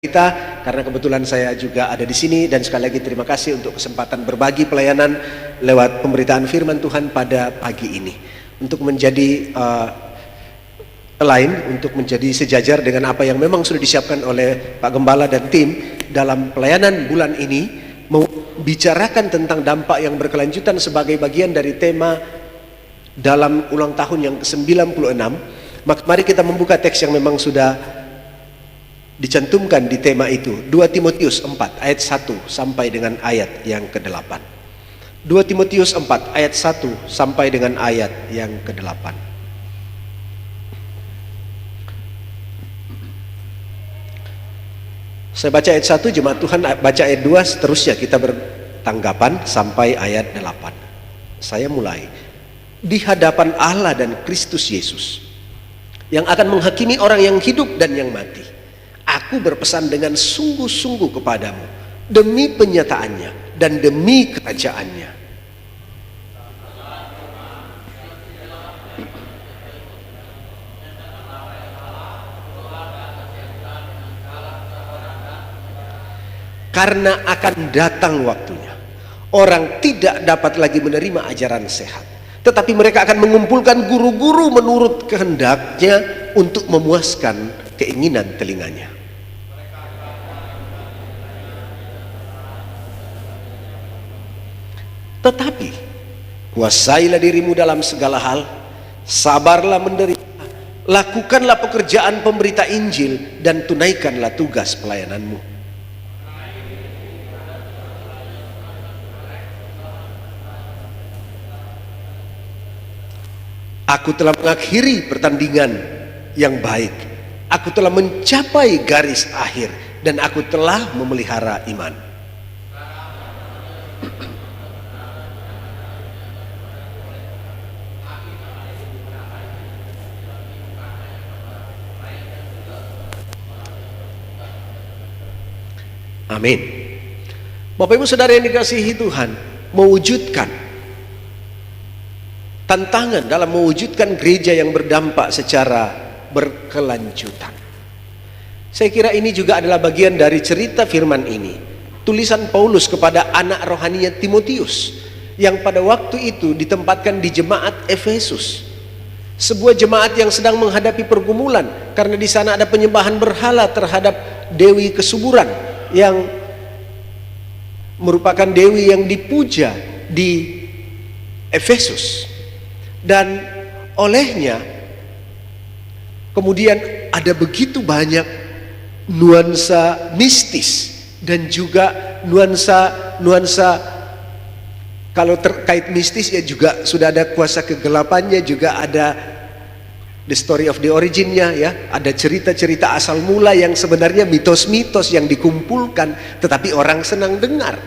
kita, karena kebetulan saya juga ada di sini, dan sekali lagi terima kasih untuk kesempatan berbagi pelayanan lewat pemberitaan firman Tuhan pada pagi ini untuk menjadi untuk menjadi sejajar dengan apa yang memang sudah disiapkan oleh Pak Gembala dan tim dalam pelayanan bulan ini, membicarakan tentang dampak yang berkelanjutan sebagai bagian dari tema dalam ulang tahun yang ke-96. Mari kita membuka teks yang memang sudah dicantumkan di tema itu, 2 Timotius 4 ayat 1 sampai dengan ayat yang ke-8. 2 Timotius 4 ayat 1 sampai dengan ayat yang ke-8. Saya baca ayat 1, jemaat Tuhan baca ayat 2, seterusnya kita bertanggapan sampai ayat 8. Saya mulai. Di hadapan Allah dan Kristus Yesus yang akan menghakimi orang yang hidup dan yang mati, aku berpesan dengan sungguh-sungguh kepadamu demi penyataannya dan demi kerajaannya. Karena akan datang waktunya, orang tidak dapat lagi menerima ajaran sehat, tetapi mereka akan mengumpulkan guru-guru menurut kehendaknya untuk memuaskan keinginan telinganya. Tetapi kuasailah dirimu dalam segala hal, sabarlah menderita, lakukanlah pekerjaan pemberita Injil, dan tunaikanlah tugas pelayananmu. Aku telah mengakhiri pertandingan yang baik, aku telah mencapai garis akhir, dan aku telah memelihara iman. Amin. Bapak Ibu Saudara yang dikasihi Tuhan, mewujudkan tantangan dalam mewujudkan gereja yang berdampak secara berkelanjutan. Saya kira ini juga adalah bagian dari cerita firman ini, tulisan Paulus kepada anak rohaninya Timotius yang pada waktu itu ditempatkan di jemaat Efesus, sebuah jemaat yang sedang menghadapi pergumulan karena di sana ada penyembahan berhala terhadap dewi kesuburan yang merupakan dewi yang dipuja di Efesus. Dan olehnya kemudian ada begitu banyak nuansa mistis dan juga nuansa kalau terkait mistis ya juga sudah ada kuasa kegelapannya, juga ada the story of the originnya ya, ada cerita-cerita asal mula yang sebenarnya mitos-mitos yang dikumpulkan tetapi orang senang dengar.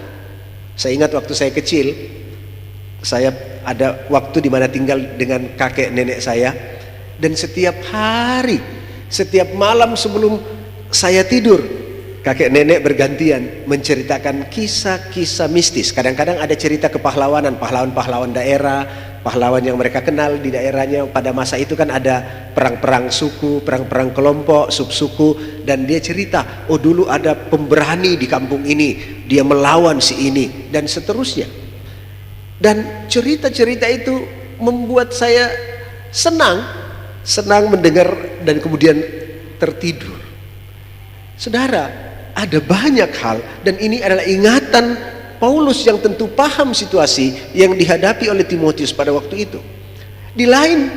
Saya ingat waktu saya kecil, saya ada waktu di mana tinggal dengan kakek nenek saya, dan setiap hari, setiap malam sebelum saya tidur, kakek nenek bergantian menceritakan kisah-kisah mistis. Kadang-kadang ada cerita kepahlawanan, pahlawan-pahlawan daerah, pahlawan yang mereka kenal di daerahnya. Pada masa itu kan ada perang-perang suku, perang-perang kelompok, subsuku, dan dia cerita, oh dulu ada pemberani di kampung ini, dia melawan si ini, dan seterusnya. Dan cerita-cerita itu membuat saya senang mendengar dan kemudian tertidur. Saudara, ada banyak hal, dan ini adalah ingatan Paulus yang tentu paham situasi yang dihadapi oleh Timotius pada waktu itu. Di lain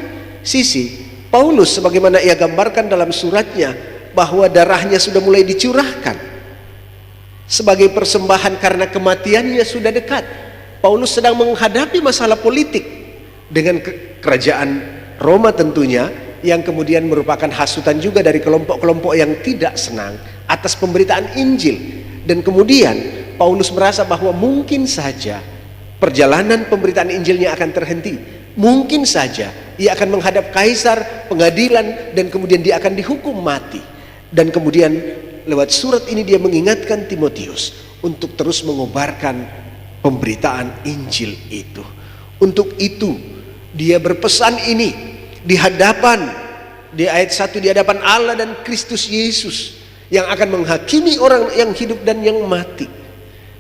sisi, Paulus sebagaimana ia gambarkan dalam suratnya bahwa darahnya sudah mulai dicurahkan sebagai persembahan karena kematiannya sudah dekat. Paulus sedang menghadapi masalah politik dengan kerajaan Roma tentunya, yang kemudian merupakan hasutan juga dari kelompok-kelompok yang tidak senang atas pemberitaan Injil. Dan kemudian Paulus merasa bahwa mungkin saja perjalanan pemberitaan Injilnya akan terhenti, mungkin saja ia akan menghadap kaisar, pengadilan, dan kemudian dia akan dihukum mati. Dan kemudian lewat surat ini dia mengingatkan Timotius untuk terus mengobarkan pemberitaan Injil itu. Untuk itu dia berpesan ini di ayat 1, di hadapan Allah dan Kristus Yesus yang akan menghakimi orang yang hidup dan yang mati,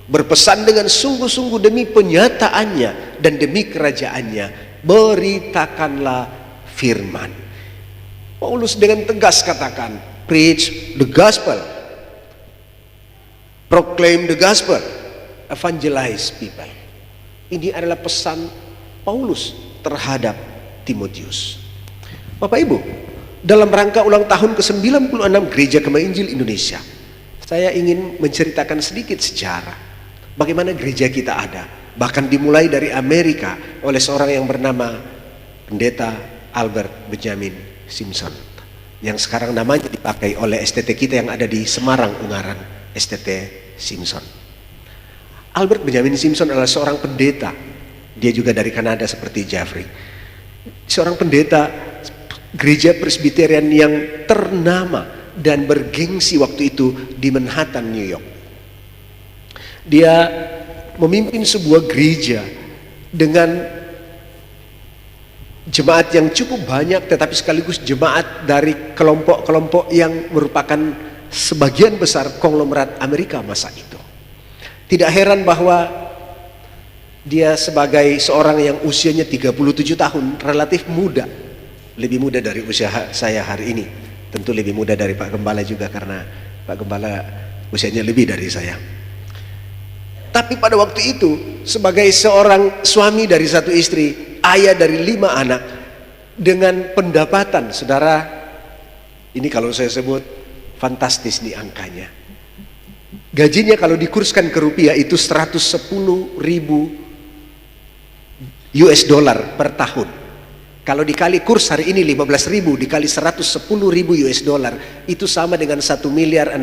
berpesan dengan sungguh-sungguh demi penyataannya dan demi kerajaannya, beritakanlah firman. Paulus dengan tegas katakan, preach the gospel, proclaim the gospel, evangelize people. Ini adalah pesan Paulus terhadap Timotius. Bapak Ibu, dalam rangka ulang tahun ke-96 Gereja Gema Injil Indonesia, saya ingin menceritakan sedikit sejarah bagaimana gereja kita ada. Bahkan dimulai dari Amerika oleh seorang yang bernama Pendeta Albert Benjamin Simpson, yang sekarang namanya dipakai oleh STT kita yang ada di Semarang, Ungaran, STT Simpson. Albert Benjamin Simpson adalah seorang pendeta. Dia juga dari Kanada seperti Jeffrey. Seorang pendeta gereja Presbyterian yang ternama dan bergengsi waktu itu di Manhattan, New York. Dia memimpin sebuah gereja dengan jemaat yang cukup banyak, tetapi sekaligus jemaat dari kelompok-kelompok yang merupakan sebagian besar konglomerat Amerika masa itu. Tidak heran bahwa dia sebagai seorang yang usianya 37 tahun, relatif muda, lebih muda dari usia saya hari ini. Tentu lebih muda dari Pak Gembala juga, karena Pak Gembala usianya lebih dari saya. Tapi pada waktu itu, sebagai seorang suami dari satu istri, ayah dari 5 anak, dengan pendapatan, saudara, ini kalau saya sebut fantastis nih angkanya. Gajinya kalau dikurskan ke rupiah itu 110.000 US dollar per tahun. Kalau dikali kurs hari ini 15.000 dikali 110.000 US dollar, itu sama dengan 1.650.000.000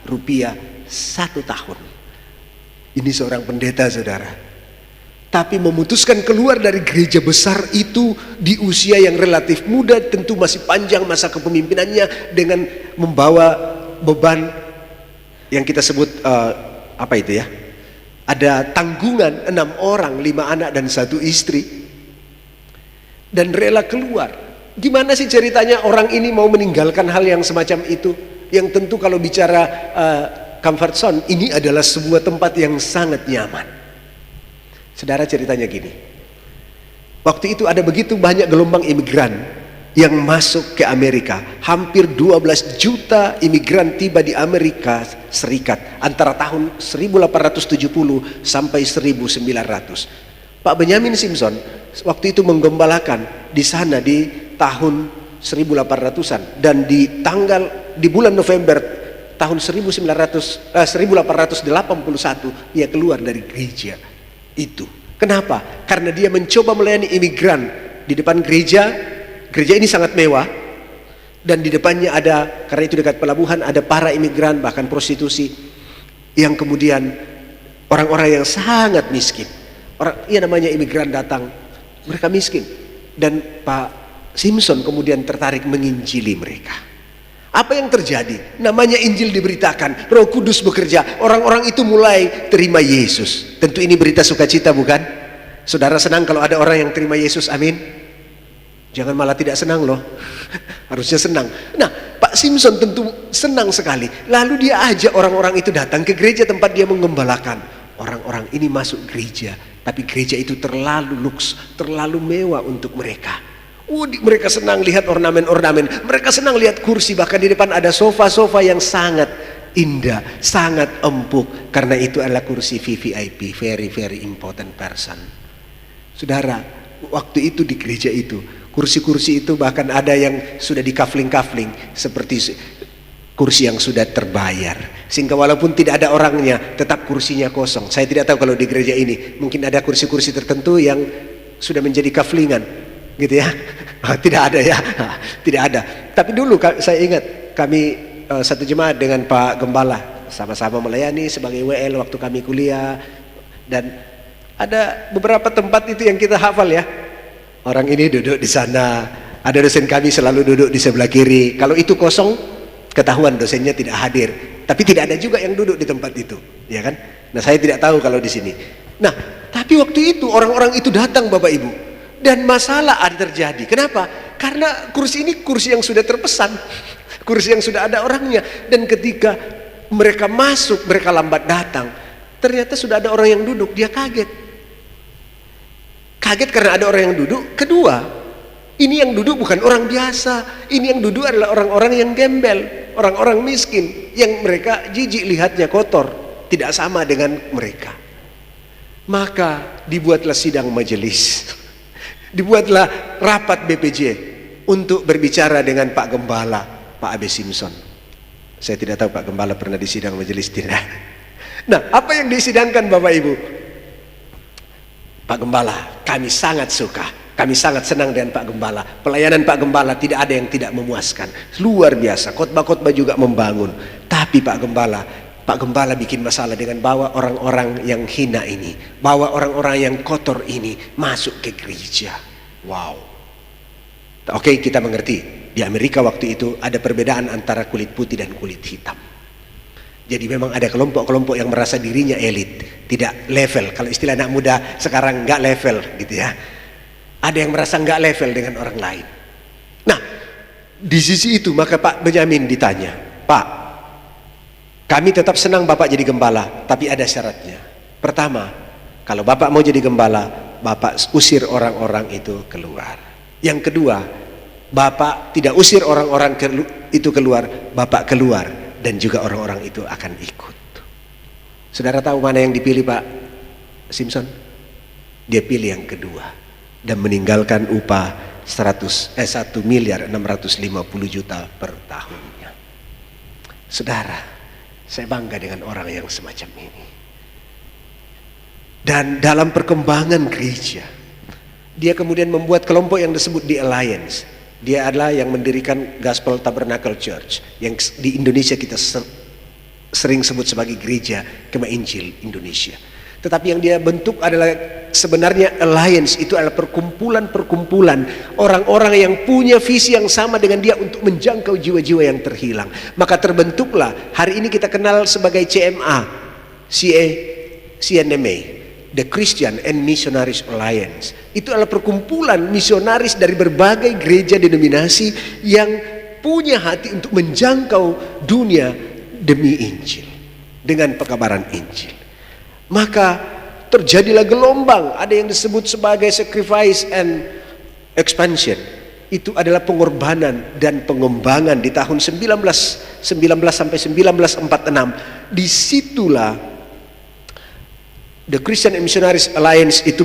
rupiah satu tahun. Ini seorang pendeta, saudara, tapi memutuskan keluar dari gereja besar itu di usia yang relatif muda, tentu masih panjang masa kepemimpinannya, dengan membawa beban yang kita sebut apa itu ya, ada tanggungan 6 orang, 5 anak dan 1 istri, dan rela keluar. Gimana sih ceritanya orang ini mau meninggalkan hal yang semacam itu, yang tentu kalau bicara comfort zone, ini adalah sebuah tempat yang sangat nyaman. Saudara, ceritanya gini, waktu itu ada begitu banyak gelombang imigran yang masuk ke Amerika. Hampir 12 juta imigran tiba di Amerika Serikat antara tahun 1870 sampai 1900. Pak Benjamin Simpson waktu itu menggembalakan di sana di tahun 1800-an, dan di bulan November tahun 1881 dia keluar dari gereja itu. Kenapa? Karena dia mencoba melayani imigran di depan gereja. Gereja ini sangat mewah, dan di depannya ada, karena itu dekat pelabuhan, ada para imigran, bahkan prostitusi, yang kemudian orang-orang yang sangat miskin. Namanya imigran datang, mereka miskin, dan Pak Simpson kemudian tertarik menginjili mereka. Apa yang terjadi? Namanya Injil diberitakan, Roh Kudus bekerja, orang-orang itu mulai terima Yesus. Tentu ini berita sukacita, bukan? Saudara senang kalau ada orang yang terima Yesus, amin? Jangan malah tidak senang loh. Harusnya senang. Nah, Pak Simpson tentu senang sekali. Lalu dia ajak orang-orang itu datang ke gereja tempat dia menggembalakan. Orang-orang ini masuk gereja, tapi gereja itu terlalu luks, terlalu mewah untuk mereka. Mereka senang lihat ornamen-ornamen, mereka senang lihat kursi, bahkan di depan ada sofa-sofa yang sangat indah, sangat empuk, karena itu adalah kursi VVIP, very very important person. Saudara, waktu itu di gereja itu, kursi-kursi itu bahkan ada yang sudah dikafling-kafling seperti kursi yang sudah terbayar, sehingga walaupun tidak ada orangnya, tetap kursinya kosong. Saya tidak tahu kalau di gereja ini, mungkin ada kursi-kursi tertentu yang sudah menjadi kaflingan, gitu ya. Tidak ada ya, tidak ada. Tapi dulu saya ingat kami satu jemaat dengan Pak Gembala sama-sama melayani sebagai WL waktu kami kuliah, dan ada beberapa tempat itu yang kita hafal ya. Orang ini duduk di sana, ada dosen kami selalu duduk di sebelah kiri. Kalau itu kosong, ketahuan dosennya tidak hadir. Tapi tidak ada juga yang duduk di tempat itu, ya kan? Nah, saya tidak tahu kalau di sini. Nah, tapi waktu itu orang-orang itu datang, Bapak Ibu. Dan masalah ada terjadi. Kenapa? Karena kursi ini kursi yang sudah terpesan. kursi yang sudah ada orangnya. Dan ketika mereka masuk, mereka lambat datang, ternyata sudah ada orang yang duduk. Dia kaget karena ada orang yang duduk. Kedua, ini yang duduk bukan orang biasa, ini yang duduk adalah orang-orang yang gembel, orang-orang miskin yang mereka jijik lihatnya, kotor, tidak sama dengan mereka. Maka dibuatlah sidang majelis, dibuatlah rapat BPJ untuk berbicara dengan Pak Gembala, Pak Abe Simpson. Saya tidak tahu Pak Gembala pernah di sidang majelis tidak. Nah, apa yang disidangkan Bapak Ibu? Pak Gembala, kami sangat suka, kami sangat senang dengan Pak Gembala. Pelayanan Pak Gembala tidak ada yang tidak memuaskan, luar biasa. Khotbah-khotbah juga membangun. Tapi Pak Gembala bikin masalah dengan bawa orang-orang yang hina ini, bawa orang-orang yang kotor ini masuk ke gereja. Wow. Oke, kita mengerti. Di Amerika waktu itu ada perbedaan antara kulit putih dan kulit hitam. Jadi memang ada kelompok-kelompok yang merasa dirinya elit, tidak level. Kalau istilah anak muda sekarang nggak level gitu ya. Ada yang merasa nggak level dengan orang lain. Nah, di sisi itu maka Pak Benyamin ditanya, Pak, kami tetap senang Bapak jadi gembala, tapi ada syaratnya. Pertama, kalau Bapak mau jadi gembala, Bapak usir orang-orang itu keluar. Yang kedua, Bapak tidak usir orang-orang itu keluar, Bapak keluar dan juga orang-orang itu akan ikut. Saudara tahu mana yang dipilih Pak Simpson? Dia pilih yang kedua dan meninggalkan upah 1 miliar 650 juta per tahunnya. Saudara, saya bangga dengan orang yang semacam ini. Dan dalam perkembangan gereja, dia kemudian membuat kelompok yang disebut The Alliance. Dia adalah yang mendirikan Gospel Tabernacle Church, yang di Indonesia kita sering sebut sebagai Gereja Kemah Injil Indonesia. Tetapi yang dia bentuk adalah sebenarnya Alliance, itu adalah perkumpulan-perkumpulan orang-orang yang punya visi yang sama dengan dia untuk menjangkau jiwa-jiwa yang terhilang. Maka terbentuklah, hari ini kita kenal sebagai CNMA, The Christian and Missionaries Alliance. Itu adalah perkumpulan misionaris dari berbagai gereja denominasi yang punya hati untuk menjangkau dunia demi Injil, dengan pekabaran Injil. Maka terjadilah gelombang, ada yang disebut sebagai sacrifice and expansion. Itu adalah pengorbanan dan pengembangan di tahun 1919 sampai 1946. Disitulah The Christian and Missionaries Alliance itu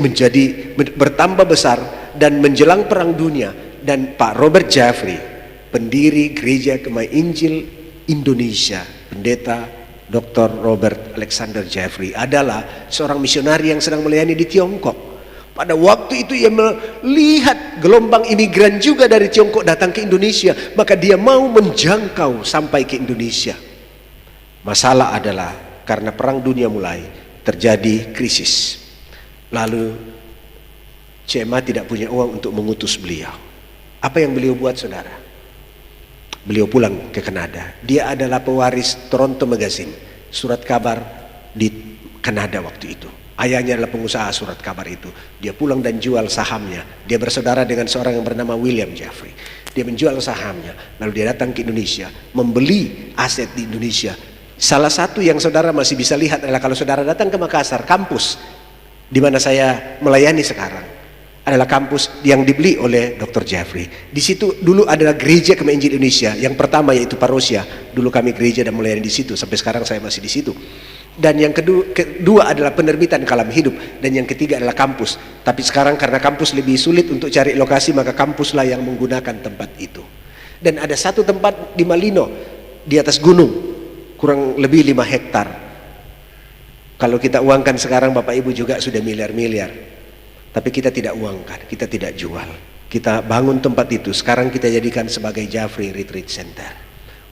bertambah besar dan menjelang Perang Dunia. Dan Pak Robert Jeffrey, pendiri Gereja Kemah Injil Indonesia, pendeta Dr. Robert Alexander Jeffrey, adalah seorang misionari yang sedang melayani di Tiongkok. Pada waktu itu ia melihat gelombang imigran juga dari Tiongkok datang ke Indonesia, maka dia mau menjangkau sampai ke Indonesia. Masalah adalah karena Perang Dunia mulai, terjadi krisis. Lalu CMA tidak punya uang untuk mengutus beliau. Apa yang beliau buat, saudara? Beliau pulang ke Kanada. Dia adalah pewaris Toronto Magazine, surat kabar di Kanada waktu itu. Ayahnya adalah pengusaha surat kabar itu. Dia pulang dan jual sahamnya. Dia bersaudara dengan seorang yang bernama William Jeffrey. Dia menjual sahamnya, lalu dia datang ke Indonesia, membeli aset di Indonesia. Salah satu yang saudara masih bisa lihat adalah kalau saudara datang ke Makassar, kampus di mana saya melayani sekarang adalah kampus yang dibeli oleh Dr. Jeffrey. Di situ dulu adalah Gereja Kemah Injil Indonesia. Yang pertama yaitu Parosia. Dulu kami gereja dan melayani di situ. Sampai sekarang saya masih di situ. Dan yang kedua adalah penerbitan Kalam Hidup. Dan yang ketiga adalah kampus. Tapi sekarang karena kampus lebih sulit untuk cari lokasi, maka kampuslah yang menggunakan tempat itu. Dan ada satu tempat di Malino, di atas gunung, kurang lebih 5 hektar. Kalau kita uangkan sekarang, Bapak Ibu juga sudah miliar-miliar. Tapi kita tidak uangkan, kita tidak jual. Kita bangun tempat itu, sekarang kita jadikan sebagai Jeffrey Retreat Center,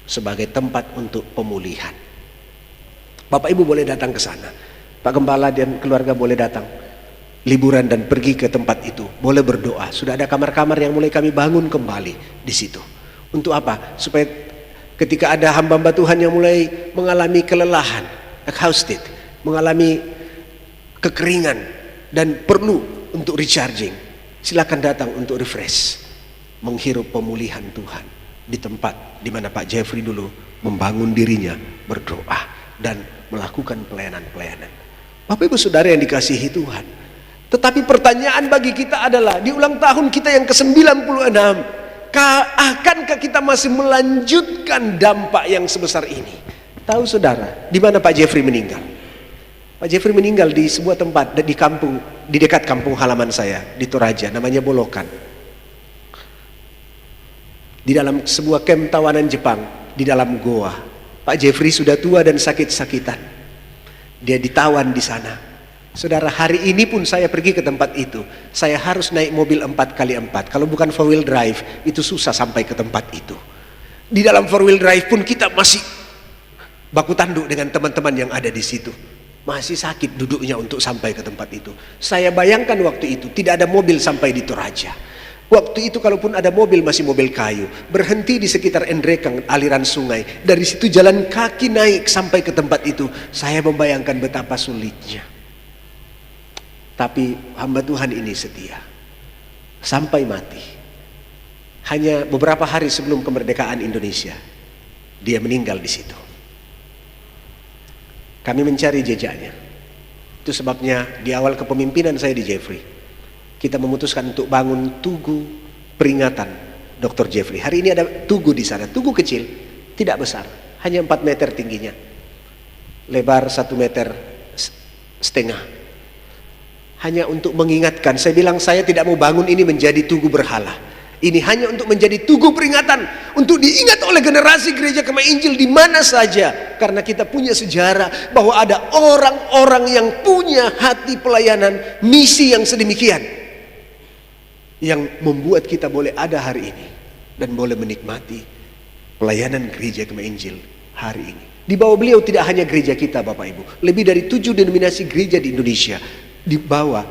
sebagai tempat untuk pemulihan. Bapak Ibu boleh datang ke sana, Pak Gembala dan keluarga boleh datang liburan dan pergi ke tempat itu, boleh berdoa. Sudah ada kamar-kamar yang mulai kami bangun kembali di situ. Untuk apa? Supaya ketika ada hamba-hamba Tuhan yang mulai mengalami kelelahan, exhausted, mengalami kekeringan dan perlu untuk recharging, silakan datang untuk refresh, menghirup pemulihan Tuhan di tempat di mana Pak Jeffrey dulu membangun dirinya, berdoa dan melakukan pelayanan-pelayanan. Bapak Ibu Saudara yang dikasihi Tuhan, tetapi pertanyaan bagi kita adalah di ulang tahun kita yang ke-96, akankah kita masih melanjutkan dampak yang sebesar ini? Tahu saudara, di mana Pak Jeffrey meninggal? Pak Jeffrey meninggal di sebuah tempat di kampung, di dekat kampung halaman saya di Toraja, namanya Bolokan. Di dalam sebuah kamp tawanan Jepang, di dalam goa. Pak Jeffrey sudah tua dan sakit-sakitan. Dia ditawan di sana. Saudara, hari ini pun saya pergi ke tempat itu. Saya harus naik mobil 4x4. Kalau bukan 4-wheel drive, itu susah sampai ke tempat itu. Di dalam 4-wheel drive pun kita masih baku tanduk dengan teman-teman yang ada di situ. Masih sakit duduknya untuk sampai ke tempat itu. Saya bayangkan waktu itu tidak ada mobil sampai di Toraja. Waktu itu kalaupun ada mobil, masih mobil kayu, berhenti di sekitar Endrekang, aliran sungai. Dari situ jalan kaki naik sampai ke tempat itu. Saya membayangkan betapa sulitnya. Tapi hamba Tuhan ini setia sampai mati. Hanya beberapa hari sebelum kemerdekaan Indonesia, dia meninggal di situ. Kami mencari jejaknya. Itu sebabnya di awal kepemimpinan saya di Jeffrey, kita memutuskan untuk bangun tugu peringatan Dr. Jeffrey. Hari ini ada tugu di sana, tugu kecil, tidak besar, hanya 4 meter tingginya, lebar 1,5 meter. Hanya untuk mengingatkan, saya bilang saya tidak mau bangun ini menjadi tugu berhala. Ini hanya untuk menjadi tugu peringatan, untuk diingat oleh generasi gereja Kemah Injil di mana saja. Karena kita punya sejarah bahwa ada orang-orang yang punya hati pelayanan, misi yang sedemikian, yang membuat kita boleh ada hari ini dan boleh menikmati pelayanan gereja Kemah Injil hari ini. Di bawah beliau tidak hanya gereja kita Bapak Ibu, lebih dari 7 denominasi gereja di Indonesia dibawa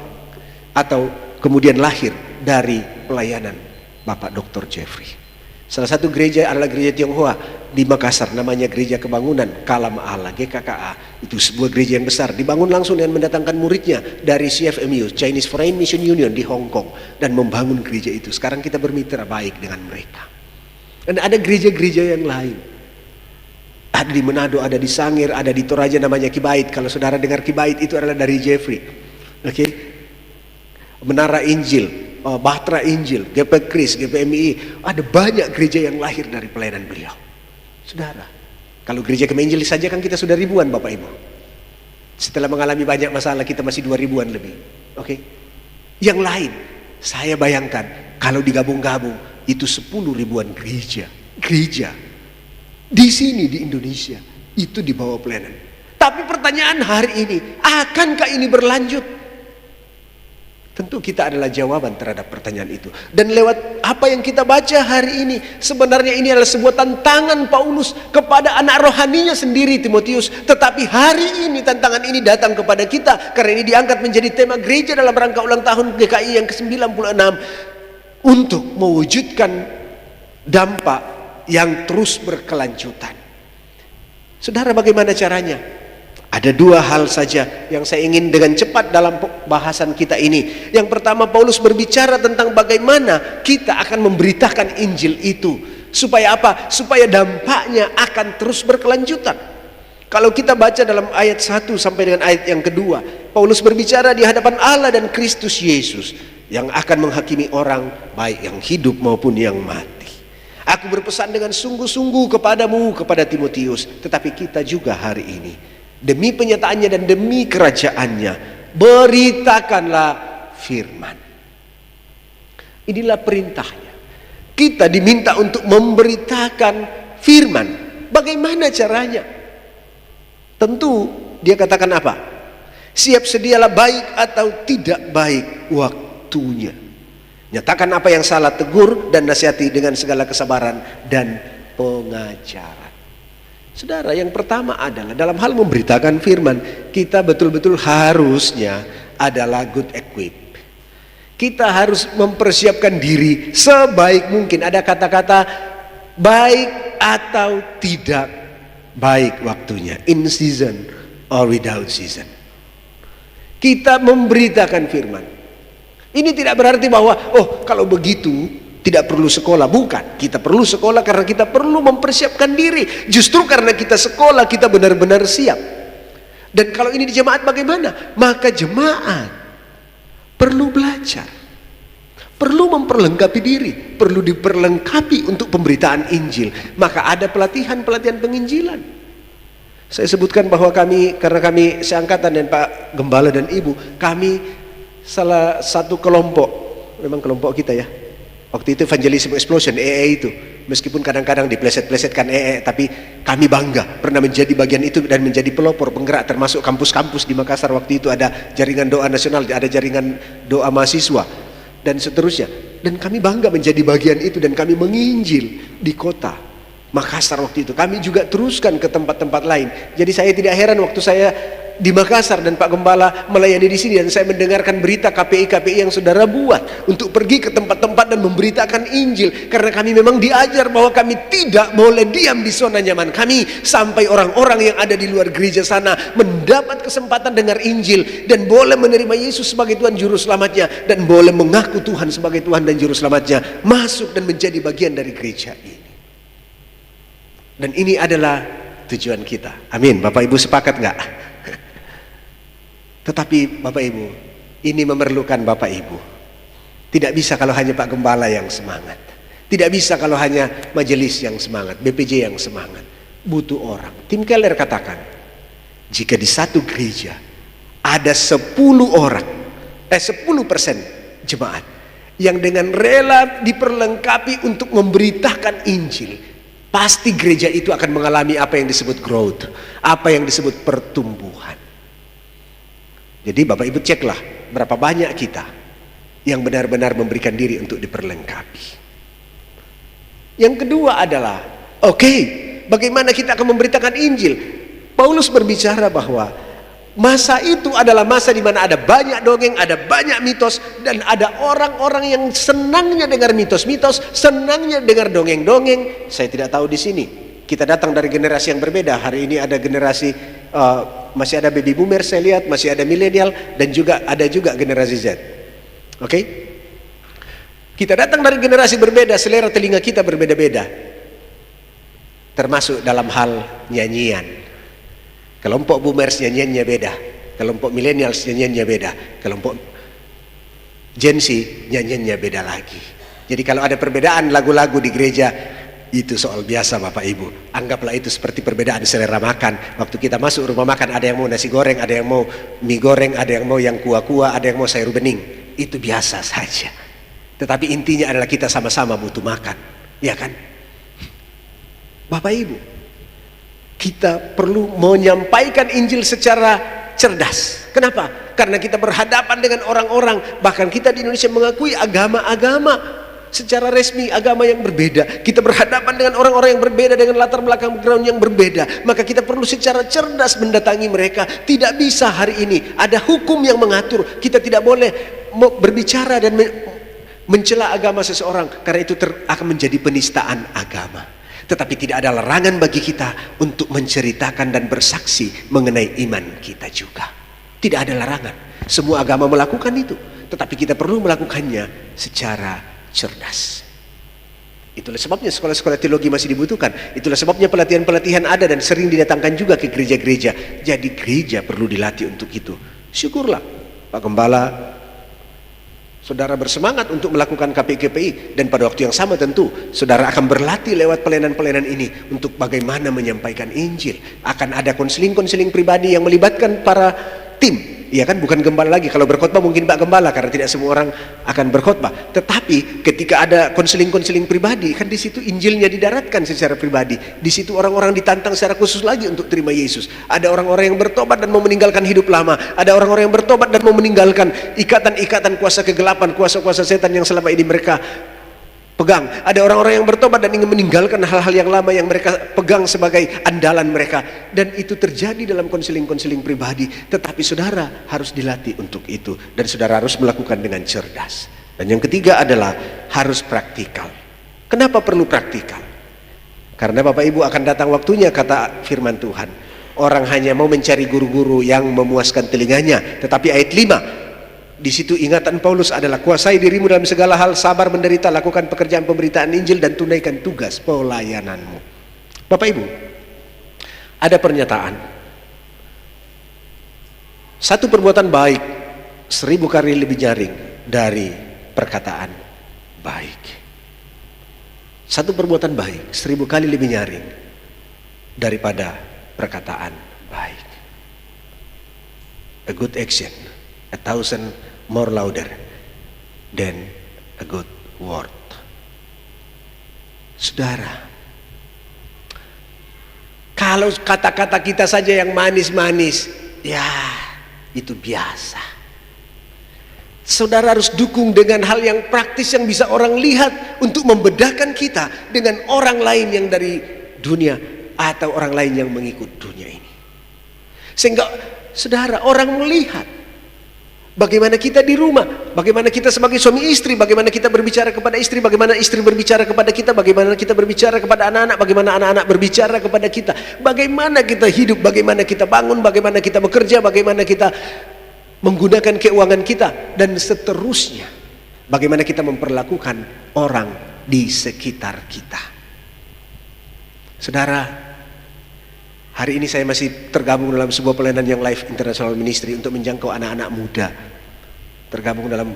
atau kemudian lahir dari pelayanan Bapak Dr. Jeffrey. Salah satu gereja adalah gereja Tionghoa di Makassar, namanya Gereja Kebangunan Kalam Allah, GKKA. Itu sebuah gereja yang besar, dibangun langsung dengan mendatangkan muridnya dari CFMU, Chinese Foreign Mission Union di Hong Kong, dan membangun gereja itu. Sekarang kita bermitra baik dengan mereka. Dan ada gereja-gereja yang lain. Ada di Manado, ada di Sangir, ada di Toraja namanya Kibait. Kalau saudara dengar Kibait, itu adalah dari Jeffrey. Oke. Menara Injil, Bahtera Injil, GP Kris, GPMI, ada banyak gereja yang lahir dari pelayanan beliau. Saudara, kalau gereja Kemah Injil saja kan kita sudah ribuan Bapak Ibu. Setelah mengalami banyak masalah kita masih 2 ribuan lebih. Oke. Yang lain, saya bayangkan kalau digabung-gabung itu 10 ribuan gereja. Gereja di sini di Indonesia itu di bawah pelayanan. Tapi pertanyaan hari ini, akankah ini berlanjut? Tentu kita adalah jawaban terhadap pertanyaan itu. Dan lewat apa yang kita baca hari ini, sebenarnya ini adalah sebuah tantangan Paulus kepada anak rohaninya sendiri, Timotius. Tetapi hari ini tantangan ini datang kepada kita, karena ini diangkat menjadi tema gereja dalam rangka ulang tahun GKI yang ke-96, untuk mewujudkan dampak yang terus berkelanjutan. Saudara, bagaimana caranya? Ada 2 hal saja yang saya ingin dengan cepat dalam bahasan kita ini. Yang pertama, Paulus berbicara tentang bagaimana kita akan memberitakan Injil itu. Supaya apa? Supaya dampaknya akan terus berkelanjutan. Kalau kita baca dalam ayat 1 sampai dengan ayat yang kedua, Paulus berbicara di hadapan Allah dan Kristus Yesus yang akan menghakimi orang baik yang hidup maupun yang mati. Aku berpesan dengan sungguh-sungguh kepadamu, kepada Timotius, tetapi kita juga hari ini, demi penyataannya dan demi kerajaannya, beritakanlah firman. Inilah perintahnya. Kita diminta untuk memberitakan firman. Bagaimana caranya? Tentu dia katakan apa? Siap sedialah baik atau tidak baik waktunya. Nyatakan apa yang salah, tegur dan nasihati dengan segala kesabaran dan pengajaran. Saudara, yang pertama adalah dalam hal memberitakan firman, kita betul-betul harusnya adalah good equip. Kita harus mempersiapkan diri sebaik mungkin. Ada kata-kata baik atau tidak baik waktunya, in season or without season. Kita memberitakan firman. Ini tidak berarti bahwa kalau begitu tidak perlu sekolah. Bukan, kita perlu sekolah karena kita perlu mempersiapkan diri. Justru karena kita sekolah, kita benar-benar siap. Dan kalau ini di jemaat bagaimana? Maka jemaat perlu belajar, perlu memperlengkapi diri, perlu diperlengkapi untuk pemberitaan Injil. Maka ada pelatihan-pelatihan penginjilan. Saya sebutkan bahwa karena kami seangkatan dan Pak Gembala dan Ibu, kami salah satu kelompok, memang kelompok kita ya, waktu itu Evangelism Explosion, EE itu. Meskipun kadang-kadang dipleset-plesetkan EE, tapi kami bangga pernah menjadi bagian itu dan menjadi pelopor penggerak, termasuk kampus-kampus di Makassar. Waktu itu ada jaringan doa nasional, ada jaringan doa mahasiswa, dan seterusnya. Dan kami bangga menjadi bagian itu, dan kami menginjil di kota Makassar waktu itu. Kami juga teruskan ke tempat-tempat lain. Jadi saya tidak heran waktu saya di Makassar dan Pak Gembala melayani di sini, dan saya mendengarkan berita KPI-KPI yang saudara buat untuk pergi ke tempat-tempat dan memberitakan Injil, karena kami memang diajar bahwa kami tidak boleh diam di zona nyaman kami sampai orang-orang yang ada di luar gereja sana mendapat kesempatan dengar Injil dan boleh menerima Yesus sebagai Tuhan Juru Selamatnya, dan boleh mengaku Tuhan sebagai Tuhan dan Juru Selamatnya, masuk dan menjadi bagian dari gereja ini. Dan ini adalah tujuan kita. Amin. Bapak Ibu sepakat nggak? Tetapi Bapak Ibu, ini memerlukan Bapak Ibu. Tidak bisa kalau hanya Pak Gembala yang semangat. Tidak bisa kalau hanya majelis yang semangat, BPJ yang semangat. Butuh orang. Tim Keller katakan, jika di satu gereja ada 10% jemaat yang dengan rela diperlengkapi untuk memberitakan Injil, pasti gereja itu akan mengalami apa yang disebut growth, apa yang disebut pertumbuhan. Jadi Bapak Ibu ceklah berapa banyak kita yang benar-benar memberikan diri untuk diperlengkapi. Yang kedua adalah, bagaimana kita akan memberitakan Injil? Paulus berbicara bahwa masa itu adalah masa di mana ada banyak dongeng, ada banyak mitos, dan ada orang-orang yang senangnya dengar mitos-mitos, senangnya dengar dongeng-dongeng. Saya tidak tahu di sini. Kita datang dari generasi yang berbeda. Hari ini ada generasi masih ada baby boomer, saya lihat masih ada milenial, dan juga ada generasi Z. Oke? Kita datang dari generasi berbeda, selera telinga kita berbeda-beda. Termasuk dalam hal nyanyian. Kelompok boomers nyanyiannya beda, kelompok millennials nyanyiannya beda, kelompok Gen Z nyanyiannya beda lagi. Jadi kalau ada perbedaan lagu-lagu di gereja, itu soal biasa Bapak Ibu. Anggaplah itu seperti perbedaan selera makan. Waktu kita masuk rumah makan, ada yang mau nasi goreng, ada yang mau mie goreng, ada yang mau yang kuah-kuah, ada yang mau sayur bening. Itu biasa saja. Tetapi intinya adalah kita sama-sama butuh makan, ya kan? Bapak Ibu, kita perlu menyampaikan Injil secara cerdas. Kenapa? Karena kita berhadapan dengan orang-orang, bahkan kita di Indonesia mengakui agama-agama secara resmi, agama yang berbeda. Kita berhadapan dengan orang-orang yang berbeda, dengan latar belakang background yang berbeda. Maka kita perlu secara cerdas mendatangi mereka. Tidak bisa hari ini ada hukum yang mengatur. Kita tidak boleh berbicara dan mencela agama seseorang, karena itu akan menjadi penistaan agama. Tetapi tidak ada larangan bagi kita untuk menceritakan dan bersaksi mengenai iman kita juga. Tidak ada larangan. Semua agama melakukan itu, tetapi kita perlu melakukannya secara cerdas. Itulah sebabnya sekolah-sekolah teologi masih dibutuhkan. Itulah sebabnya pelatihan-pelatihan ada dan sering didatangkan juga ke gereja-gereja. Jadi gereja perlu dilatih untuk itu. Syukurlah Pak Gembala, saudara bersemangat untuk melakukan KPI, dan pada waktu yang sama tentu saudara akan berlatih lewat pelayanan-pelayanan ini untuk bagaimana menyampaikan Injil. Akan ada konseling-konseling pribadi yang melibatkan para tim. Iya kan, bukan gembala lagi. Kalau berkhotbah mungkin Pak Gembala, karena tidak semua orang akan berkhotbah. Tetapi ketika ada konseling-konseling pribadi, kan di situ Injilnya didaratkan secara pribadi. Di situ orang-orang ditantang secara khusus lagi untuk terima Yesus. Ada orang-orang yang bertobat dan mau meninggalkan hidup lama. Ada orang-orang yang bertobat dan mau meninggalkan ikatan-ikatan kuasa kegelapan, kuasa-kuasa setan yang selama ini mereka pegang. Ada orang-orang yang bertobat dan ingin meninggalkan hal-hal yang lama yang mereka pegang sebagai andalan mereka. Dan itu terjadi dalam konseling-konseling pribadi. Tetapi saudara harus dilatih untuk itu, dan saudara harus melakukan dengan cerdas. Dan yang ketiga adalah harus praktikal. Kenapa perlu praktikal? Karena Bapak Ibu akan datang waktunya, kata firman Tuhan, orang hanya mau mencari guru-guru yang memuaskan telinganya. Tetapi ayat 5, Di situ ingatan Paulus adalah kuasai dirimu dalam segala hal, sabar menderita, lakukan pekerjaan pemberitaan Injil dan tunaikan tugas pelayananmu. Bapak Ibu, ada pernyataan, satu perbuatan baik 1000 kali lebih nyaring dari perkataan baik. Satu perbuatan baik 1000 kali lebih nyaring daripada perkataan baik. A good action 1,000 more louder than a good word. Saudara, kalau kata-kata kita saja yang manis-manis, ya itu biasa. Saudara harus dukung dengan hal yang praktis yang bisa orang lihat untuk membedakan kita dengan orang lain yang dari dunia atau orang lain yang mengikut dunia ini. Sehingga saudara, orang melihat bagaimana kita di rumah, bagaimana kita sebagai suami istri, bagaimana kita berbicara kepada istri, bagaimana istri berbicara kepada kita, bagaimana kita berbicara kepada anak-anak, bagaimana anak-anak berbicara kepada kita, bagaimana kita hidup, bagaimana kita bangun, bagaimana kita bekerja, bagaimana kita menggunakan keuangan kita, dan seterusnya. Bagaimana kita memperlakukan orang di sekitar kita. Saudara, hari ini saya masih tergabung dalam sebuah pelayanan yang Life International Ministry untuk menjangkau anak-anak muda. Tergabung dalam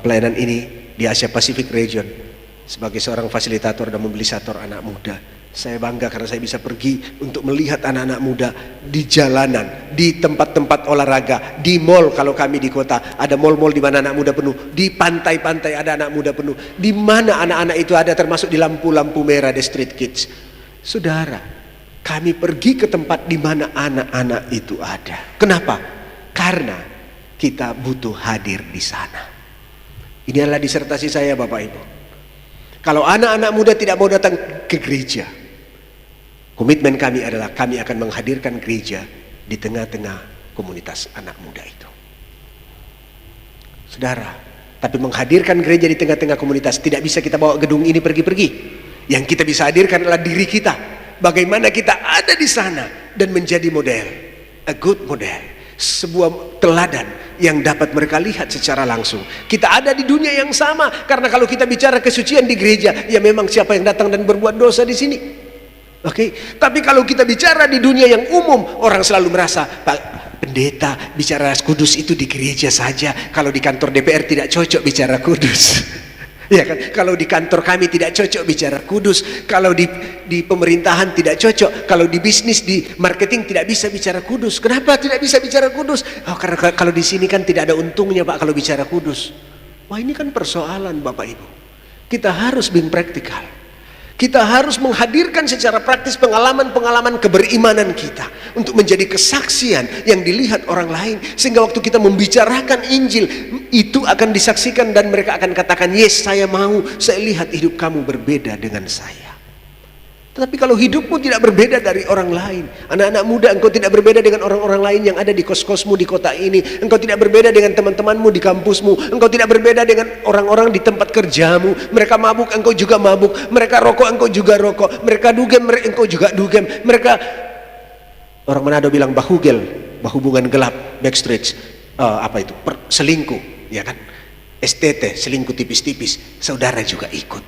pelayanan ini di Asia Pacific Region sebagai seorang fasilitator dan mobilisator anak muda. Saya bangga karena saya bisa pergi untuk melihat anak-anak muda di jalanan, di tempat-tempat olahraga, di mall kalau kami di kota ada mall-mall di mana anak muda penuh, di pantai-pantai ada anak muda penuh, di mana anak-anak itu ada termasuk di lampu-lampu merah, the street kids. Saudara, kami pergi ke tempat di mana anak-anak itu ada. Kenapa? Karena kita butuh hadir di sana. Ini adalah disertasi saya, Bapak Ibu. Kalau anak-anak muda tidak mau datang ke gereja, komitmen kami adalah kami akan menghadirkan gereja di tengah-tengah komunitas anak muda itu. Saudara, tapi menghadirkan gereja di tengah-tengah komunitas tidak bisa kita bawa gedung ini pergi-pergi. Yang kita bisa hadirkan adalah diri kita. Bagaimana kita ada di sana dan menjadi model, a good model, sebuah teladan yang dapat mereka lihat secara langsung. Kita ada di dunia yang sama, karena kalau kita bicara kesucian di gereja, ya memang siapa yang datang dan berbuat dosa di sini. Oke, tapi kalau kita bicara di dunia yang umum, orang selalu merasa, Pak Pendeta bicara kudus itu di gereja saja. Kalau di kantor DPR tidak cocok bicara kudus. Ya kan? Kalau di kantor kami tidak cocok bicara kudus, kalau di pemerintahan tidak cocok, kalau di bisnis, di marketing tidak bisa bicara kudus. Kenapa tidak bisa bicara kudus? Oh, karena kalau di sini kan tidak ada untungnya, Pak, kalau bicara kudus. Wah, ini kan persoalan, Bapak Ibu. Kita harus being praktikal. Kita harus menghadirkan secara praktis pengalaman-pengalaman keberimanan kita untuk menjadi kesaksian yang dilihat orang lain, sehingga waktu kita membicarakan Injil itu akan disaksikan dan mereka akan katakan, yes, saya mau, saya lihat hidup kamu berbeda dengan saya. Tetapi kalau hidupmu tidak berbeda dari orang lain, anak-anak muda, engkau tidak berbeda dengan orang-orang lain yang ada di kos-kosmu di kota ini, engkau tidak berbeda dengan teman-temanmu di kampusmu, engkau tidak berbeda dengan orang-orang di tempat kerjamu. Mereka mabuk, engkau juga mabuk. Mereka rokok, engkau juga rokok. Mereka dugem, engkau juga dugem. Mereka, orang Manado bilang bahugel, bahubungan gelap, backstreet, selingkuh, ya kan? STT, selingkuh tipis-tipis, saudara juga ikut,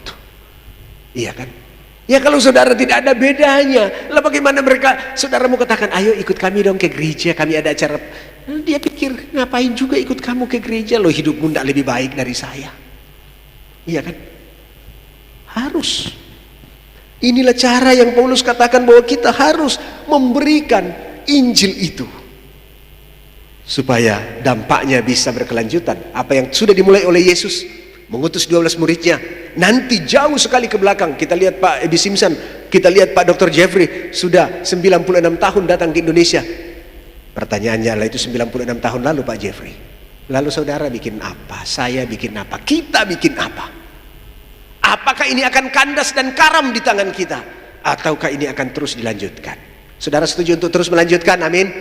iya kan? Ya kalau saudara tidak ada bedanya, lah bagaimana mereka, saudara mau katakan, ayo ikut kami dong ke gereja, kami ada acara. Dia pikir, ngapain juga ikut kamu ke gereja, lo hidupmu tidak lebih baik dari saya. Iya kan? Harus. Inilah cara yang Paulus katakan bahwa kita harus memberikan Injil itu, supaya dampaknya bisa berkelanjutan. Apa yang sudah dimulai oleh Yesus, mengutus 12 muridnya, nanti jauh sekali ke belakang. Kita lihat Pak Ebi Simpson, kita lihat Pak Dr. Jeffrey, sudah 96 tahun datang ke Indonesia. Pertanyaannya adalah, itu 96 tahun lalu Pak Jeffrey, lalu saudara bikin apa? Saya bikin apa? Kita bikin apa? Apakah ini akan kandas dan karam di tangan kita, ataukah ini akan terus dilanjutkan? Saudara setuju untuk terus melanjutkan? Amin.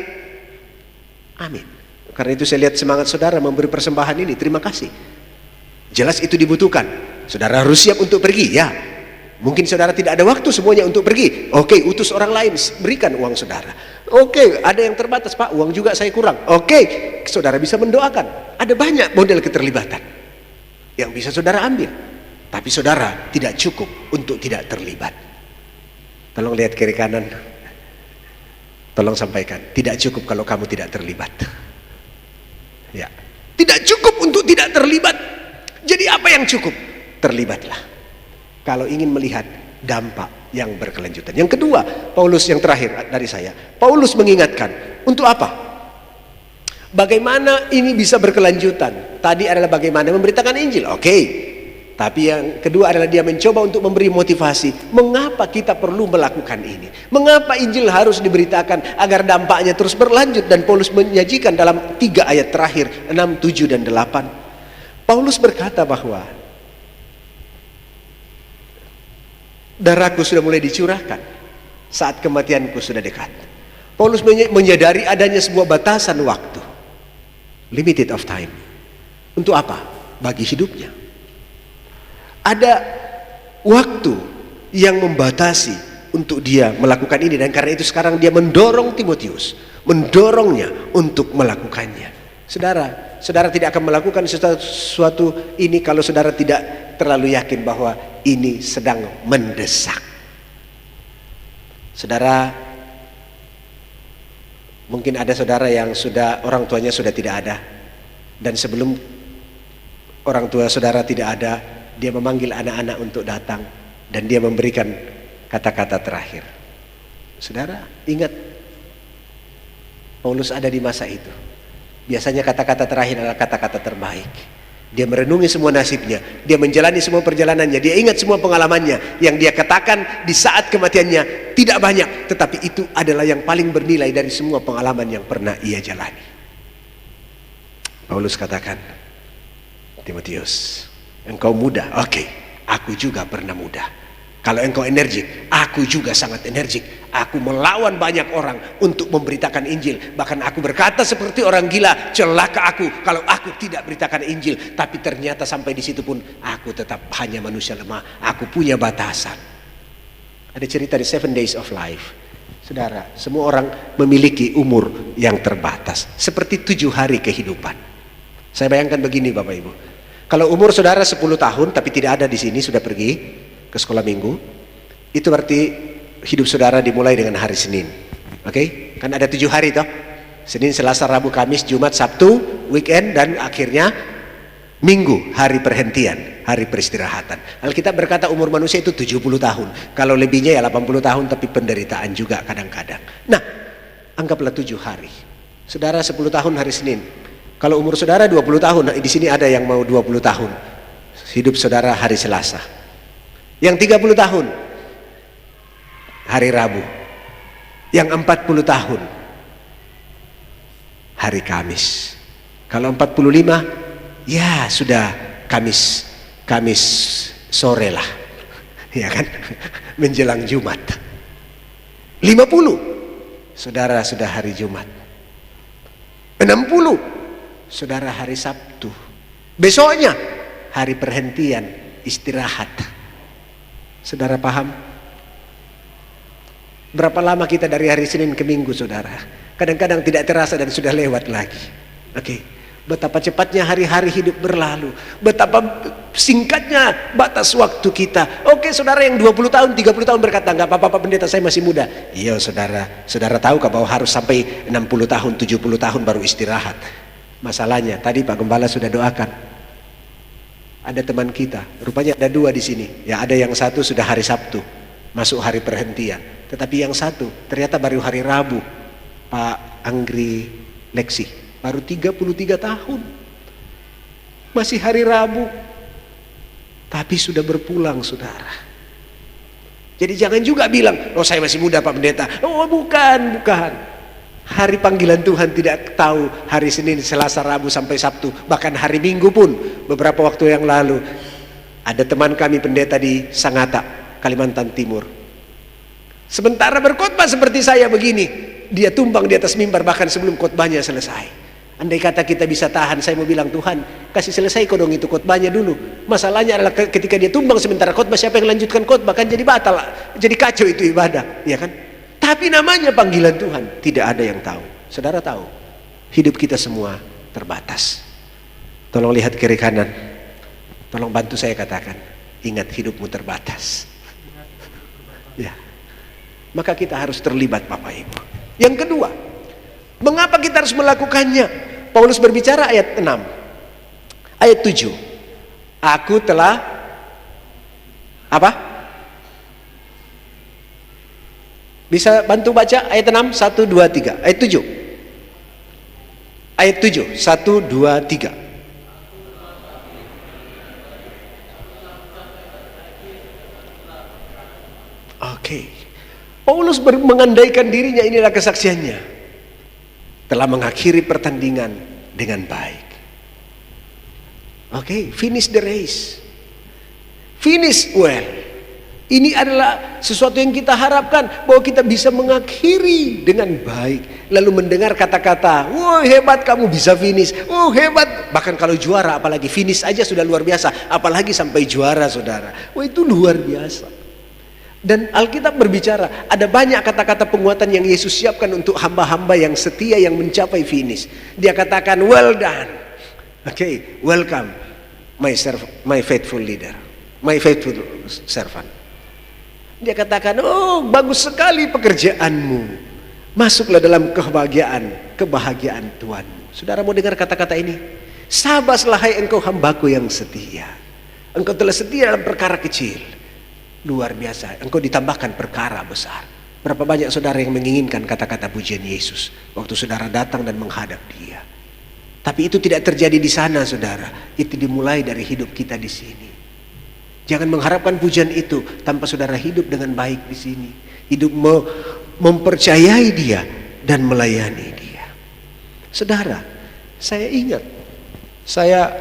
Amin. Karena itu saya lihat semangat saudara memberi persembahan ini. Terima kasih. Jelas itu dibutuhkan. Saudara harus siap untuk pergi, ya. Mungkin saudara tidak ada waktu semuanya untuk pergi. Oke, utus orang lain, berikan uang saudara. Oke, ada yang terbatas, Pak, uang juga saya kurang. Oke, saudara bisa mendoakan. Ada banyak model keterlibatan yang bisa saudara ambil. Tapi saudara tidak cukup untuk tidak terlibat. Tolong lihat kiri kanan. Tolong sampaikan, tidak cukup kalau kamu tidak terlibat. Ya, tidak cukup untuk tidak terlibat. Jadi apa yang cukup? Terlibatlah. Kalau ingin melihat dampak yang berkelanjutan. Yang kedua, Paulus yang terakhir dari saya. Paulus mengingatkan, untuk apa? Bagaimana ini bisa berkelanjutan? Tadi adalah bagaimana memberitakan Injil. Oke. Tapi yang kedua adalah dia mencoba untuk memberi motivasi. Mengapa kita perlu melakukan ini? Mengapa Injil harus diberitakan agar dampaknya terus berlanjut? Dan Paulus menyajikan dalam 3 ayat terakhir, 6, 7, dan 8. Paulus berkata bahwa darahku sudah mulai dicurahkan saat kematianku sudah dekat. Paulus menyadari adanya sebuah batasan waktu, limited of time. Untuk apa? Bagi hidupnya. Ada waktu yang membatasi untuk dia melakukan ini, dan karena itu sekarang dia mendorong Timotius, mendorongnya untuk melakukannya. Saudara tidak akan melakukan sesuatu ini kalau saudara tidak terlalu yakin bahwa ini sedang mendesak. Saudara, mungkin ada saudara yang sudah orang tuanya sudah tidak ada, dan sebelum orang tua saudara tidak ada, dia memanggil anak-anak untuk datang dan dia memberikan kata-kata terakhir. Saudara, ingat Paulus ada di masa itu. Biasanya kata-kata terakhir adalah kata-kata terbaik. Dia merenungi semua nasibnya, dia menjalani semua perjalanannya, dia ingat semua pengalamannya yang dia katakan di saat kematiannya tidak banyak, tetapi itu adalah yang paling bernilai dari semua pengalaman yang pernah ia jalani. Paulus katakan, Timotius, engkau muda. Oke, aku juga pernah muda. Kalau engkau energik, aku juga sangat energik. Aku melawan banyak orang untuk memberitakan Injil. Bahkan aku berkata seperti orang gila, celaka aku kalau aku tidak beritakan Injil. Tapi ternyata sampai di situ pun aku tetap hanya manusia lemah. Aku punya batasan. Ada cerita di 7 Days of Life. Saudara, semua orang memiliki umur yang terbatas. Seperti 7 hari kehidupan. Saya bayangkan begini Bapak Ibu. Kalau umur saudara 10 tahun tapi tidak ada di sini, sudah pergi ke sekolah minggu, itu berarti hidup saudara dimulai dengan hari Senin. Oke? Kan ada 7 hari toh. Senin, Selasa, Rabu, Kamis, Jumat, Sabtu, weekend, dan akhirnya Minggu, hari perhentian, hari peristirahatan. Alkitab berkata umur manusia itu 70 tahun. Kalau lebihnya ya 80 tahun, tapi penderitaan juga kadang-kadang. Nah, anggaplah 7 hari. Saudara 10 tahun hari Senin. Kalau umur saudara 20 tahun, di sini ada yang mau 20 tahun. Hidup saudara hari Selasa. Yang 30 tahun hari Rabu. Yang 40 tahun hari Kamis. Kalau 45 ya sudah Kamis sore lah, ya kan, menjelang Jumat. 50 saudara sudah hari Jumat. 60 saudara hari Sabtu. Besoknya hari perhentian, istirahat. Saudara paham? Berapa lama kita dari hari Senin ke Minggu saudara? Kadang-kadang tidak terasa dan sudah lewat lagi. Oke. Betapa cepatnya hari-hari hidup berlalu. Betapa singkatnya batas waktu kita. Oke, saudara yang 20 tahun, 30 tahun berkata, enggak apa-apa Pak Pendeta, saya masih muda. Iya saudara. Saudara tahu bahwa harus sampai 60 tahun, 70 tahun baru istirahat. Masalahnya, tadi Pak Gembala sudah doakan. Ada teman kita, rupanya ada 2 di sini. Ya, ada yang satu sudah hari Sabtu, masuk hari perhentian. Tetapi yang satu ternyata baru hari Rabu. Pak Anggri Leksi, baru 33 tahun. Masih hari Rabu. Tapi sudah berpulang saudara. Jadi jangan juga bilang, oh saya masih muda Pak Pendeta. Oh bukan. Hari panggilan Tuhan tidak tahu hari Senin, Selasa, Rabu sampai Sabtu. Bahkan hari Minggu pun beberapa waktu yang lalu. Ada teman kami pendeta di Sangatta, Kalimantan Timur. Sementara berkhotbah seperti saya begini, dia tumbang di atas mimbar bahkan sebelum khotbahnya selesai. Andai kata kita bisa tahan, saya mau bilang, Tuhan kasih selesai kau dong itu khotbahnya dulu. Masalahnya adalah ketika dia tumbang sementara khotbah, siapa yang lanjutkan khotbah? Kan jadi batal, jadi kacau itu ibadah, ya kan? Tapi namanya panggilan Tuhan, tidak ada yang tahu. Saudara tahu, hidup kita semua terbatas. Tolong lihat kiri kanan, tolong bantu saya katakan, ingat hidupmu terbatas. Ya, maka kita harus terlibat Bapak Ibu. Yang kedua, mengapa kita harus melakukannya? Paulus berbicara ayat 6, ayat 7. Aku telah apa? Bisa bantu baca ayat 6, 1, 2, 3. Ayat 7. Ayat 7, 1, 2, 3. Oke. Paulus mengandaikan dirinya, inilah kesaksiannya. Telah mengakhiri pertandingan dengan baik. Oke, finish the race. Finish well. Ini adalah sesuatu yang kita harapkan, bahwa kita bisa mengakhiri dengan baik. Lalu mendengar kata-kata, wah hebat kamu bisa finish. Oh hebat. Bahkan kalau juara, apalagi finish aja sudah luar biasa. Apalagi sampai juara saudara. Wah itu luar biasa. Dan Alkitab berbicara, ada banyak kata-kata penguatan yang Yesus siapkan untuk hamba-hamba yang setia, yang mencapai finish. Dia katakan, well done. Okay, welcome my faithful leader, my faithful servant. Dia katakan, oh bagus sekali pekerjaanmu. Masuklah dalam kebahagiaan Tuhanmu. Saudara mau dengar kata-kata ini? Sabaslah hai engkau hambaku yang setia. Engkau telah setia dalam perkara kecil. Luar biasa, engkau ditambahkan perkara besar. Berapa banyak saudara yang menginginkan kata-kata pujian Yesus waktu saudara datang dan menghadap dia. Tapi itu tidak terjadi di sana saudara. Itu dimulai dari hidup kita di sini. Jangan mengharapkan pujian itu tanpa saudara hidup dengan baik di sini. Hidup mempercayai dia dan melayani dia. Saudara, saya ingat, saya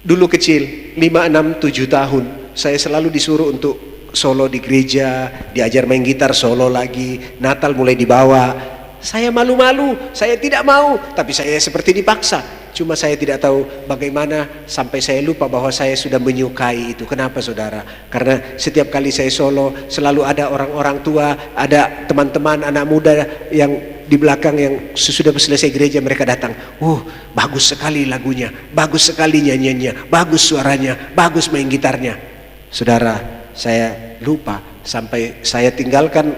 dulu kecil, 5, 6, 7 tahun, saya selalu disuruh untuk solo di gereja, diajar main gitar solo lagi, Natal mulai dibawa. Saya malu-malu, saya tidak mau, tapi saya seperti dipaksa. Cuma saya tidak tahu bagaimana sampai saya lupa bahwa saya sudah menyukai itu. Kenapa saudara? Karena setiap kali saya solo selalu ada orang-orang tua, ada teman-teman anak muda yang di belakang yang sesudah selesai gereja mereka datang. Bagus sekali lagunya, bagus sekali nyanyiannya, bagus suaranya, bagus main gitarnya. Saudara, saya lupa sampai saya tinggalkan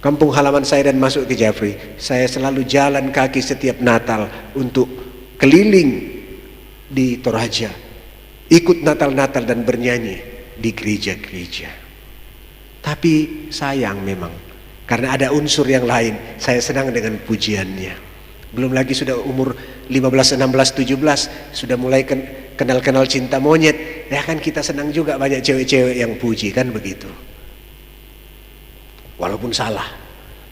kampung halaman saya dan masuk ke Jafri. Saya selalu jalan kaki setiap Natal untuk keliling di Toraja, ikut Natal-Natal dan bernyanyi di gereja-gereja. Tapi sayang memang, karena ada unsur yang lain, saya senang dengan pujiannya. Belum lagi sudah umur 15, 16, 17, sudah mulai kenal-kenal cinta monyet. Ya kan kita senang juga banyak cewek-cewek yang puji, kan begitu. Walaupun salah,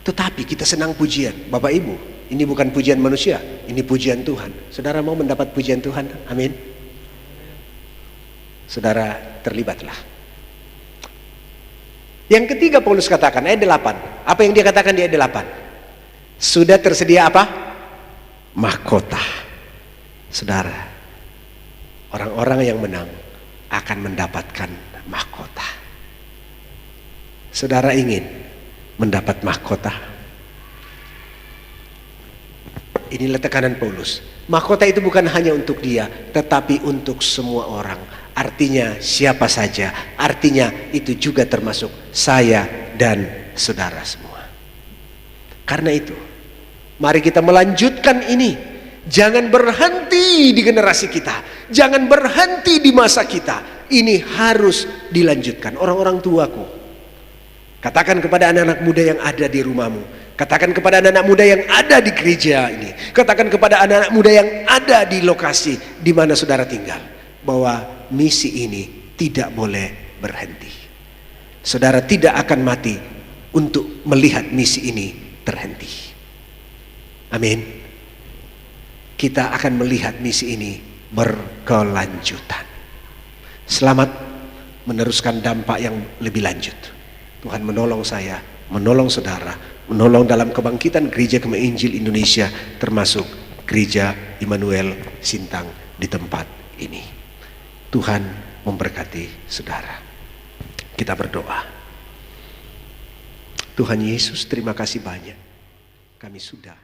tetapi kita senang pujian. Bapak Ibu, ini bukan pujian manusia, ini pujian Tuhan. Saudara mau mendapat pujian Tuhan? Amin. Saudara terlibatlah. Yang ketiga Paulus katakan, ayat 8. Apa yang dia katakan di ayat 8? Sudah tersedia apa? Mahkota. Saudara, orang-orang yang menang akan mendapatkan mahkota. Saudara ingin mendapat mahkota? Inilah tekanan Paulus. Mahkota itu bukan hanya untuk dia, tetapi untuk semua orang. Artinya siapa saja. Artinya itu juga termasuk saya dan saudara semua. Karena itu, mari kita melanjutkan ini. Jangan berhenti di generasi kita, jangan berhenti di masa kita. Ini harus dilanjutkan. Orang-orang tuaku, katakan kepada anak-anak muda yang ada di rumahmu, katakan kepada anak-anak muda yang ada di gereja ini, katakan kepada anak-anak muda yang ada di lokasi di mana saudara tinggal, bahwa misi ini tidak boleh berhenti. Saudara tidak akan mati untuk melihat misi ini terhenti. Amin. Kita akan melihat misi ini berkelanjutan. Selamat meneruskan dampak yang lebih lanjut. Tuhan menolong saya, menolong saudara, menolong dalam kebangkitan Gereja Kemah Injil Indonesia, termasuk Gereja Immanuel Sintang di tempat ini. Tuhan memberkati saudara. Kita berdoa. Tuhan Yesus, terima kasih banyak. Kami sudah